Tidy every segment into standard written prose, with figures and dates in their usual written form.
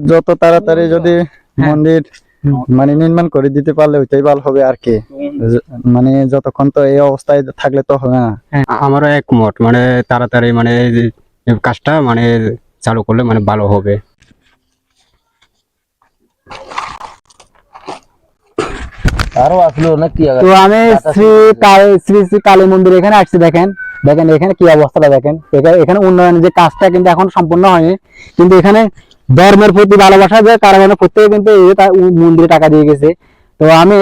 যত তাড়াতাড়ি যদি মন্দির মানে নির্মাণ করে দিতে পারলে ওইটাই ভালো হবে আর কি। মানে যতক্ষণ তো এই অবস্থায় থাকলে তো হবে না। আমারও একমত, মানে তাড়াতাড়ি মানে এই কাজটা মানে চালু করলে মানে ভালো হবে। আরো আসলো নাকি? তো আমি শ্রী শ্রী কালী মন্দির এখানে আসছি। দেখেন দেখেন এখানে কি অবস্থাটা দেখেন। এখানে উন্নয়নের যে কাজটা কিন্তু এখন সম্পূর্ণ হয়নি, কিন্তু এখানে ধর্মের প্রতি ভালোবাসা যে কারণে প্রত্যেকে কিন্তু এই মন্দিরে টাকা দিয়ে গেছে। তো আমি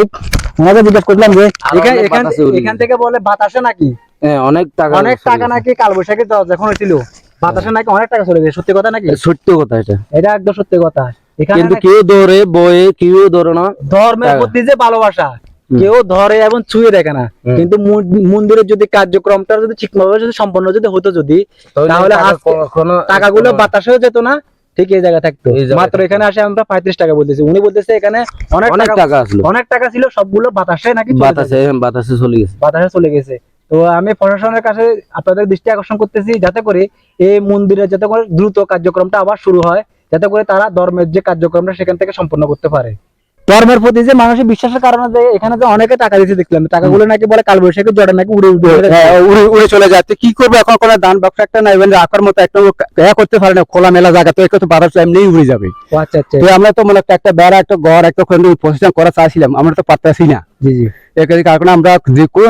ওনাকে জিজ্ঞেস করলাম যে এখান থেকে বলে বাতাসে নাকি অনেক টাকা নাকি কালবৈশাখী যখন হয়েছিল বাতাসে নাকি অনেক টাকা চলে গেছে। সত্যি কথা নাকি? সত্য কথা এটা, এটা একদম সত্যি কথা। এখানে কিন্তু কেউ ধরে বয়ে, কেউ ধরে না। ধর্মের প্রতি যে ভালোবাসা কেউ ধরে এবং ছুঁয়ে দেখে না, কিন্তু মন্দিরের যদি কার্যক্রমটা যদি ঠিকভাবে যদি সম্পন্ন যদি হতো যদি, তাহলে টাকাগুলো বাতাসেও যেত না, ঠিক এই জায়গায় থাকতো। মাত্র এখানে আসে আমরা 35 টাকা বলতেছি, উনি বলতেছে এখানে অনেক টাকা আসলো, অনেক টাকা ছিল, সবগুলো বাতাসে নাকি বাতাসে চলে গেছে, বাতাসে চলে গেছে। তো আমি প্রশাসনের কাছে আপনাদের দৃষ্টি আকর্ষণ করতেছি, যাতে করে এই মন্দিরের যাতে করে দ্রুত কার্যক্রমটা আবার শুরু হয়, যাতে করে তারা ধর্মের যে কার্যক্রমটা সেখান থেকে সম্পন্ন করতে পারে। ধর্মের প্রতি যে মানুষের বিশ্বাসের কারণে যে এখানে যে অনেকে টাকা দিতে দেখলাম, টাকাগুলো নাকি বলে কালবৈশাখী জড়ে নাকি উড়ে চলে যাচ্ছে। কি করবো এখন? কোনো দান বাক্স একটা নাই, রাখার মতো একটা করতে পারে না, খোলা মেলা জায়গা তো একটু বারো এমনি উড়ে যাবে। আচ্ছা আচ্ছা। তো আমরা তো মানে একটা বেড়া, একটা ঘর, একটা প্রতিষ্ঠান করা চাইছিলাম, আমরা তো পারতেছি না। জি জি। কারণ আমরা যে কোনো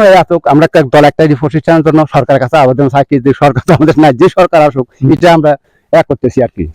আমরা দল একটা প্রতিষ্ঠানের জন্য সরকারের কাছে আবেদন চাই, সরকার তো আমাদের নাই, যে সরকার আসুক এটা আমরা করতেছি আর কি।